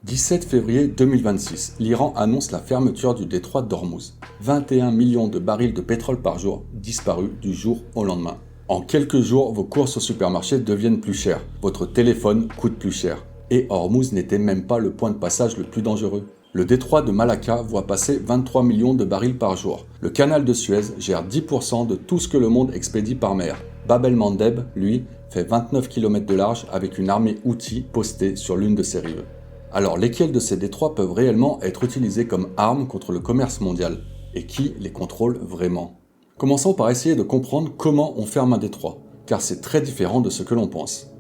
17 février 2026, l'Iran annonce la fermeture du détroit d'Ormuz. 21 millions de barils de pétrole par jour disparus du jour au lendemain. En quelques jours, vos courses au supermarché deviennent plus chères, votre téléphone coûte plus cher. Et Ormuz n'était même pas le point de passage le plus dangereux. Le détroit de Malacca voit passer 23 millions de barils par jour. Le canal de Suez gère 10% de tout ce que le monde expédie par mer. Bab el-Mandeb, lui, fait 29 km de large avec une armée Houthi postée sur l'une de ses rives. Alors lesquels de ces détroits peuvent réellement être utilisés comme armes contre le commerce mondial? Et qui les contrôle vraiment? Commençons par essayer de comprendre comment on ferme un détroit, car c'est très différent de ce que l'on pense.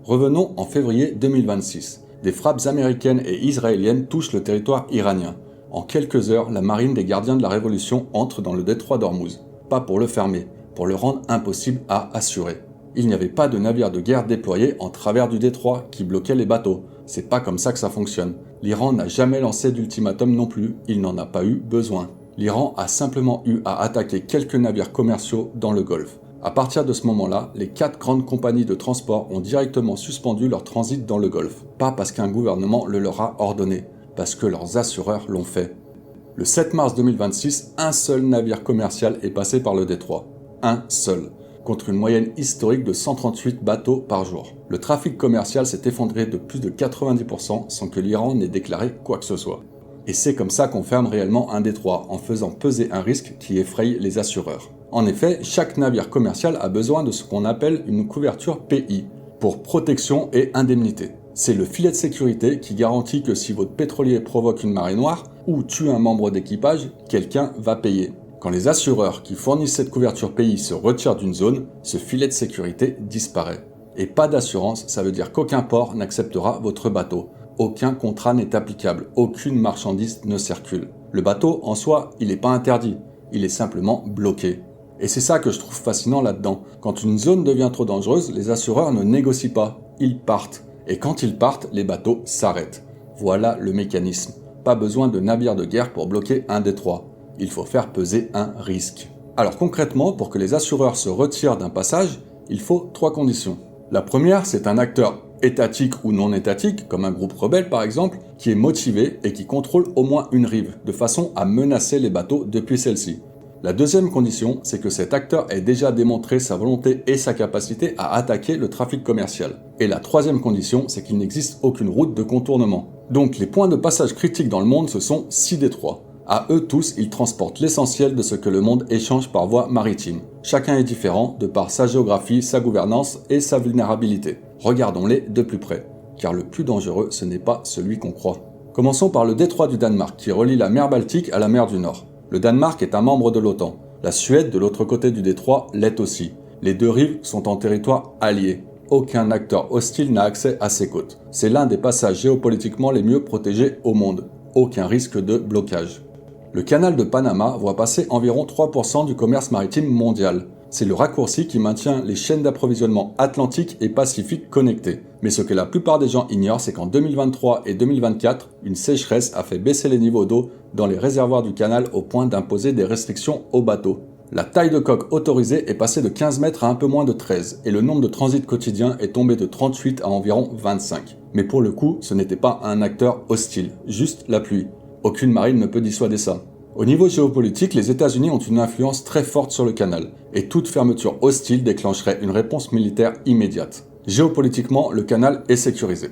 Revenons en février 2026. Des frappes américaines et israéliennes touchent le territoire iranien. En quelques heures, la marine des gardiens de la révolution entre dans le détroit d'Ormuz. Pas pour le fermer, pour le rendre impossible à assurer. Il n'y avait pas de navires de guerre déployés en travers du détroit qui bloquaient les bateaux. C'est pas comme ça que ça fonctionne. L'Iran n'a jamais lancé d'ultimatum non plus, il n'en a pas eu besoin. L'Iran a simplement eu à attaquer quelques navires commerciaux dans le Golfe. À partir de ce moment-là, les 4 grandes compagnies de transport ont directement suspendu leur transit dans le Golfe. Pas parce qu'un gouvernement le leur a ordonné, parce que leurs assureurs l'ont fait. Le 7 mars 2026, un seul navire commercial est passé par le détroit. Un seul. Contre une moyenne historique de 138 bateaux par jour. Le trafic commercial s'est effondré de plus de 90% sans que l'Iran n'ait déclaré quoi que ce soit. Et c'est comme ça qu'on ferme réellement un détroit, en faisant peser un risque qui effraie les assureurs. En effet, chaque navire commercial a besoin de ce qu'on appelle une couverture PI, pour protection et indemnité. C'est le filet de sécurité qui garantit que si votre pétrolier provoque une marée noire ou tue un membre d'équipage, quelqu'un va payer. Quand les assureurs qui fournissent cette couverture pays se retirent d'une zone, ce filet de sécurité disparaît. Et pas d'assurance, ça veut dire qu'aucun port n'acceptera votre bateau. Aucun contrat n'est applicable, aucune marchandise ne circule. Le bateau, en soi, il n'est pas interdit, il est simplement bloqué. Et c'est ça que je trouve fascinant là-dedans. Quand une zone devient trop dangereuse, les assureurs ne négocient pas, ils partent. Et quand ils partent, les bateaux s'arrêtent. Voilà le mécanisme. Pas besoin de navires de guerre pour bloquer un détroit. Il faut faire peser un risque. Alors concrètement, pour que les assureurs se retirent d'un passage, il faut 3 conditions. La première, c'est un acteur étatique ou non étatique, comme un groupe rebelle par exemple, qui est motivé et qui contrôle au moins une rive, de façon à menacer les bateaux depuis celle-ci. La deuxième condition, c'est que cet acteur ait déjà démontré sa volonté et sa capacité à attaquer le trafic commercial. Et la troisième condition, c'est qu'il n'existe aucune route de contournement. Donc les points de passage critiques dans le monde, ce sont 6 détroits. À eux tous, ils transportent l'essentiel de ce que le monde échange par voie maritime. Chacun est différent de par sa géographie, sa gouvernance et sa vulnérabilité. Regardons-les de plus près, car le plus dangereux, ce n'est pas celui qu'on croit. Commençons par le détroit du Danemark, qui relie la mer Baltique à la mer du Nord. Le Danemark est un membre de l'OTAN. La Suède, de l'autre côté du détroit, l'est aussi. Les deux rives sont en territoire allié. Aucun acteur hostile n'a accès à ces côtes. C'est l'un des passages géopolitiquement les mieux protégés au monde. Aucun risque de blocage. Le canal de Panama voit passer environ 3% du commerce maritime mondial. C'est le raccourci qui maintient les chaînes d'approvisionnement atlantique et pacifique connectées. Mais ce que la plupart des gens ignorent, c'est qu'en 2023 et 2024, une sécheresse a fait baisser les niveaux d'eau dans les réservoirs du canal au point d'imposer des restrictions aux bateaux. La taille de coque autorisée est passée de 15 mètres à un peu moins de 13 et le nombre de transits quotidiens est tombé de 38 à environ 25. Mais pour le coup, ce n'était pas un acteur hostile, juste la pluie. Aucune marine ne peut dissuader ça. Au niveau géopolitique, les États-Unis ont une influence très forte sur le canal, et toute fermeture hostile déclencherait une réponse militaire immédiate. Géopolitiquement, le canal est sécurisé.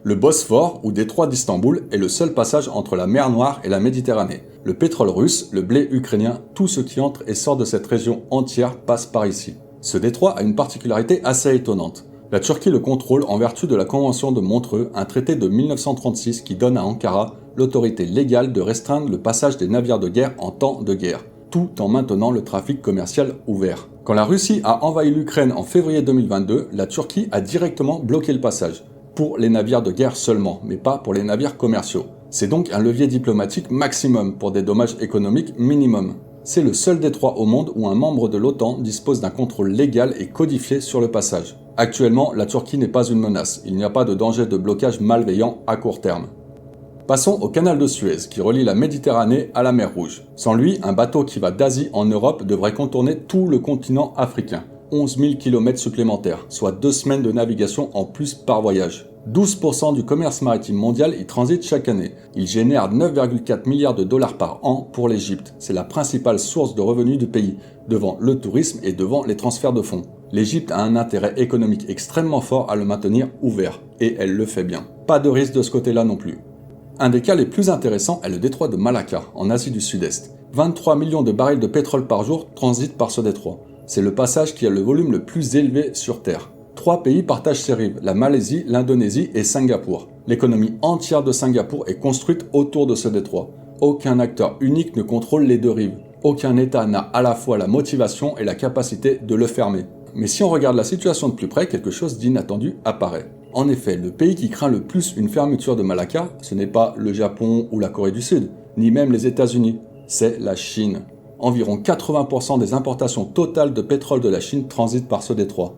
Le Bosphore, ou détroit d'Istanbul, est le seul passage entre la mer Noire et la Méditerranée. Le pétrole russe, le blé ukrainien, tout ce qui entre et sort de cette région entière passe par ici. Ce détroit a une particularité assez étonnante. La Turquie le contrôle en vertu de la Convention de Montreux, un traité de 1936 qui donne à Ankara l'autorité légale de restreindre le passage des navires de guerre en temps de guerre, tout en maintenant le trafic commercial ouvert. Quand la Russie a envahi l'Ukraine en février 2022, la Turquie a directement bloqué le passage, pour les navires de guerre seulement, mais pas pour les navires commerciaux. C'est donc un levier diplomatique maximum pour des dommages économiques minimum. C'est le seul détroit au monde où un membre de l'OTAN dispose d'un contrôle légal et codifié sur le passage. Actuellement, la Turquie n'est pas une menace, il n'y a pas de danger de blocage malveillant à court terme. Passons au canal de Suez, qui relie la Méditerranée à la mer Rouge. Sans lui, un bateau qui va d'Asie en Europe devrait contourner tout le continent africain. 11 000 km supplémentaires, soit 2 semaines de navigation en plus par voyage. 12% du commerce maritime mondial y transite chaque année. Il génère 9,4 milliards de dollars par an pour l'Égypte. C'est la principale source de revenus du pays, devant le tourisme et devant les transferts de fonds. L'Égypte a un intérêt économique extrêmement fort à le maintenir ouvert, et elle le fait bien. Pas de risque de ce côté-là non plus. Un des cas les plus intéressants est le détroit de Malacca, en Asie du Sud-Est. 23 millions de barils de pétrole par jour transitent par ce détroit. C'est le passage qui a le volume le plus élevé sur Terre. 3 pays partagent ces rives, la Malaisie, l'Indonésie et Singapour. L'économie entière de Singapour est construite autour de ce détroit. Aucun acteur unique ne contrôle les 2 rives. Aucun État n'a à la fois la motivation et la capacité de le fermer. Mais si on regarde la situation de plus près, quelque chose d'inattendu apparaît. En effet, le pays qui craint le plus une fermeture de Malacca, ce n'est pas le Japon ou la Corée du Sud, ni même les États-Unis, c'est la Chine. Environ 80% des importations totales de pétrole de la Chine transitent par ce détroit.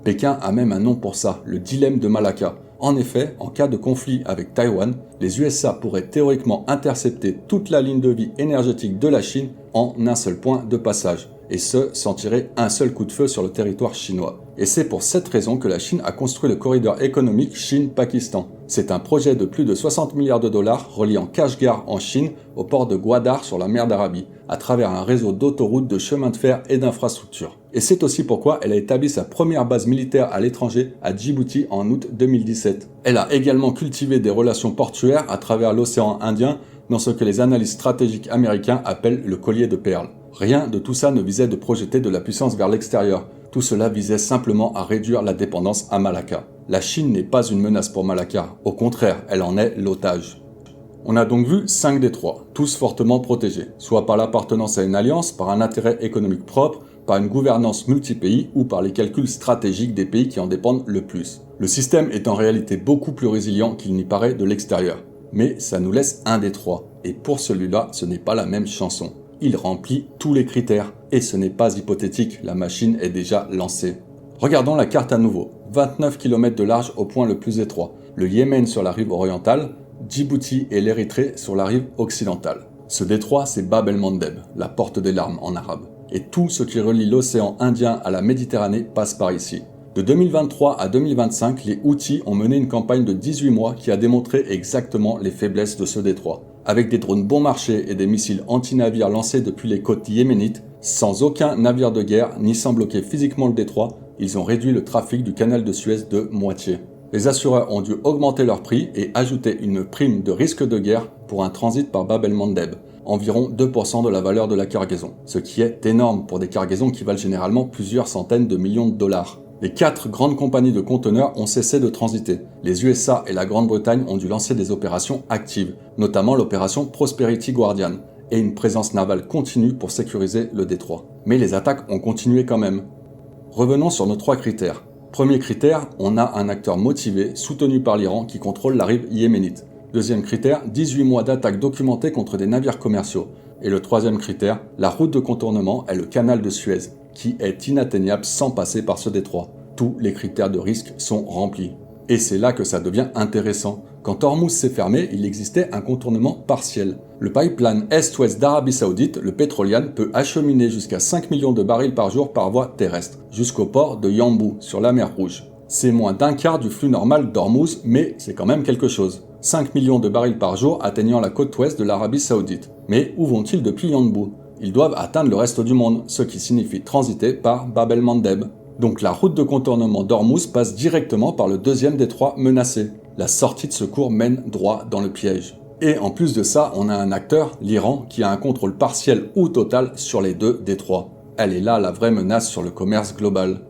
Pékin a même un nom pour ça, le dilemme de Malacca. En effet, en cas de conflit avec Taïwan, les USA pourraient théoriquement intercepter toute la ligne de vie énergétique de la Chine en un seul point de passage, et ce, sans tirer un seul coup de feu sur le territoire chinois. Et c'est pour cette raison que la Chine a construit le corridor économique Chine-Pakistan. C'est un projet de plus de 60 milliards de dollars reliant Kashgar en Chine au port de Gwadar sur la mer d'Arabie, à travers un réseau d'autoroutes, de chemins de fer et d'infrastructures. Et c'est aussi pourquoi elle a établi sa première base militaire à l'étranger, à Djibouti, en août 2017. Elle a également cultivé des relations portuaires à travers l'océan Indien, dans ce que les analystes stratégiques américains appellent le collier de perles. Rien de tout ça ne visait de projeter de la puissance vers l'extérieur. Tout cela visait simplement à réduire la dépendance à Malacca. La Chine n'est pas une menace pour Malacca. Au contraire, elle en est l'otage. On a donc vu 5 détroits, tous fortement protégés, soit par l'appartenance à une alliance, par un intérêt économique propre, par une gouvernance multi-pays ou par les calculs stratégiques des pays qui en dépendent le plus. Le système est en réalité beaucoup plus résilient qu'il n'y paraît de l'extérieur. Mais ça nous laisse un détroit, et pour celui-là, ce n'est pas la même chanson. Il remplit tous les critères, et ce n'est pas hypothétique, la machine est déjà lancée. Regardons la carte à nouveau. 29 km de large au point le plus étroit. Le Yémen sur la rive orientale, Djibouti et l'Érythrée sur la rive occidentale. Ce détroit, c'est Bab el-Mandeb, la porte des larmes en arabe. Et tout ce qui relie l'océan Indien à la Méditerranée passe par ici. De 2023 à 2025, les Houthis ont mené une campagne de 18 mois qui a démontré exactement les faiblesses de ce détroit. Avec des drones bon marché et des missiles anti-navires lancés depuis les côtes yéménites, sans aucun navire de guerre ni sans bloquer physiquement le détroit, ils ont réduit le trafic du canal de Suez de moitié. Les assureurs ont dû augmenter leur prix et ajouter une prime de risque de guerre pour un transit par Bab el-Mandeb, environ 2% de la valeur de la cargaison, ce qui est énorme pour des cargaisons qui valent généralement plusieurs centaines de millions de dollars. Les 4 grandes compagnies de conteneurs ont cessé de transiter. Les USA et la Grande-Bretagne ont dû lancer des opérations actives, notamment l'opération Prosperity Guardian, et une présence navale continue pour sécuriser le détroit. Mais les attaques ont continué quand même. Revenons sur nos 3 critères. Premier critère, on a un acteur motivé, soutenu par l'Iran, qui contrôle la rive yéménite. Deuxième critère, 18 mois d'attaques documentées contre des navires commerciaux. Et le troisième critère, la route de contournement est le canal de Suez, qui est inatteignable sans passer par ce détroit. Tous les critères de risque sont remplis. Et c'est là que ça devient intéressant. Quand Hormuz s'est fermé, il existait un contournement partiel. Le pipeline Est-Ouest d'Arabie Saoudite, le Petrolian, peut acheminer jusqu'à 5 millions de barils par jour par voie terrestre, jusqu'au port de Yanbu, sur la mer Rouge. C'est moins d'un quart du flux normal d'Hormuz, mais c'est quand même quelque chose. 5 millions de barils par jour atteignant la côte ouest de l'Arabie Saoudite. Mais où vont-ils depuis Yanbu ? Ils doivent atteindre le reste du monde, ce qui signifie transiter par Bab el-Mandeb. Donc la route de contournement d'Hormuz passe directement par le deuxième détroit menacé. La sortie de secours mène droit dans le piège. Et en plus de ça, on a un acteur, l'Iran, qui a un contrôle partiel ou total sur les 2 détroits. Elle est là la vraie menace sur le commerce global.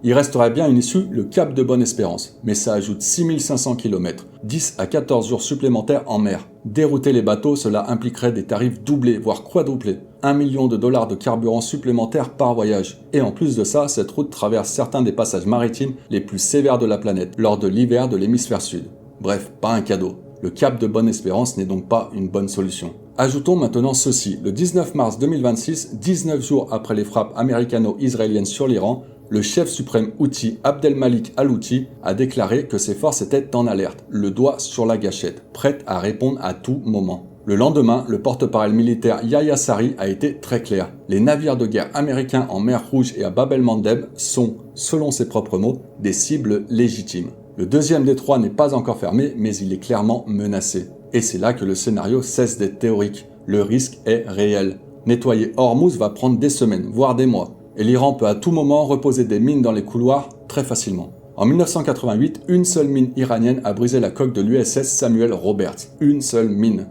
Il resterait bien une issue, le Cap de Bonne-Espérance, mais ça ajoute 6500 km, 10 à 14 jours supplémentaires en mer. Dérouter les bateaux, cela impliquerait des tarifs doublés, voire quadruplés. 1 million de dollars de carburant supplémentaire par voyage. Et en plus de ça, cette route traverse certains des passages maritimes les plus sévères de la planète, lors de l'hiver de l'hémisphère sud. Bref, pas un cadeau. Le Cap de Bonne-Espérance n'est donc pas une bonne solution. Ajoutons maintenant ceci. Le 19 mars 2026, 19 jours après les frappes américano-israéliennes sur l'Iran, le chef suprême Houthi Abdelmalik al-Houthi a déclaré que ses forces étaient en alerte, le doigt sur la gâchette, prêtes à répondre à tout moment. Le lendemain, le porte-parole militaire Yahya Saree a été très clair. Les navires de guerre américains en mer Rouge et à Bab el-Mandeb sont, selon ses propres mots, des cibles légitimes. Le deuxième détroit n'est pas encore fermé, mais il est clairement menacé. Et c'est là que le scénario cesse d'être théorique. Le risque est réel. Nettoyer Hormuz va prendre des semaines, voire des mois. Et l'Iran peut à tout moment reposer des mines dans les couloirs très facilement. En 1988, une seule mine iranienne a brisé la coque de l'USS Samuel Roberts. Une seule mine.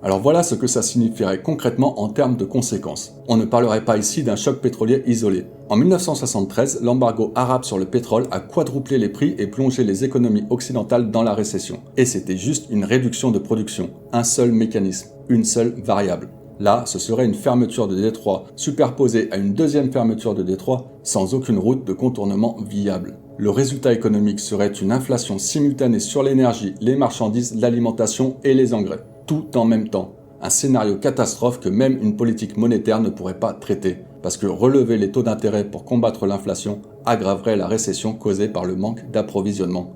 Alors voilà ce que ça signifierait concrètement en termes de conséquences. On ne parlerait pas ici d'un choc pétrolier isolé. En 1973, l'embargo arabe sur le pétrole a quadruplé les prix et plongé les économies occidentales dans la récession. Et c'était juste une réduction de production, un seul mécanisme, une seule variable. Là, ce serait une fermeture de détroit superposée à une deuxième fermeture de détroit sans aucune route de contournement viable. Le résultat économique serait une inflation simultanée sur l'énergie, les marchandises, l'alimentation et les engrais. Tout en même temps. Un scénario catastrophe que même une politique monétaire ne pourrait pas traiter, parce que relever les taux d'intérêt pour combattre l'inflation aggraverait la récession causée par le manque d'approvisionnement.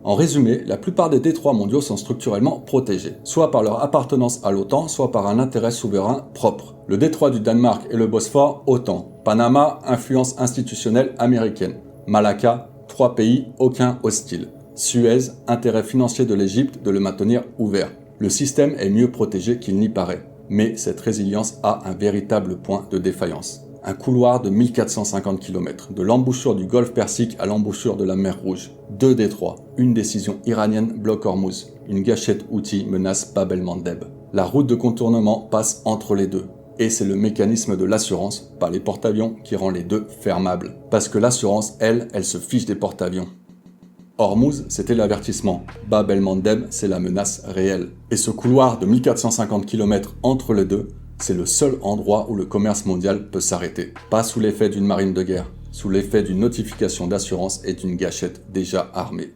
En résumé, la plupart des détroits mondiaux sont structurellement protégés, soit par leur appartenance à l'OTAN, soit par un intérêt souverain propre. Le détroit du Danemark et le Bosphore, OTAN. Panama, influence institutionnelle américaine. Malacca, 3 pays, aucun hostile. Suez, intérêt financier de l'Égypte de le maintenir ouvert. Le système est mieux protégé qu'il n'y paraît, mais cette résilience a un véritable point de défaillance. Un couloir de 1450 km, de l'embouchure du golfe Persique à l'embouchure de la mer Rouge. 2 détroits, une décision iranienne bloque Hormuz, une gâchette Houthi menace Bab el-Mandeb. La route de contournement passe entre les deux. Et c'est le mécanisme de l'assurance, pas les porte-avions, qui rend les deux fermables. Parce que l'assurance, elle se fiche des porte-avions. Hormuz, c'était l'avertissement. Bab el-Mandeb, c'est la menace réelle. Et ce couloir de 1450 km entre les deux, c'est le seul endroit où le commerce mondial peut s'arrêter. Pas sous l'effet d'une marine de guerre, sous l'effet d'une notification d'assurance et d'une gâchette déjà armée.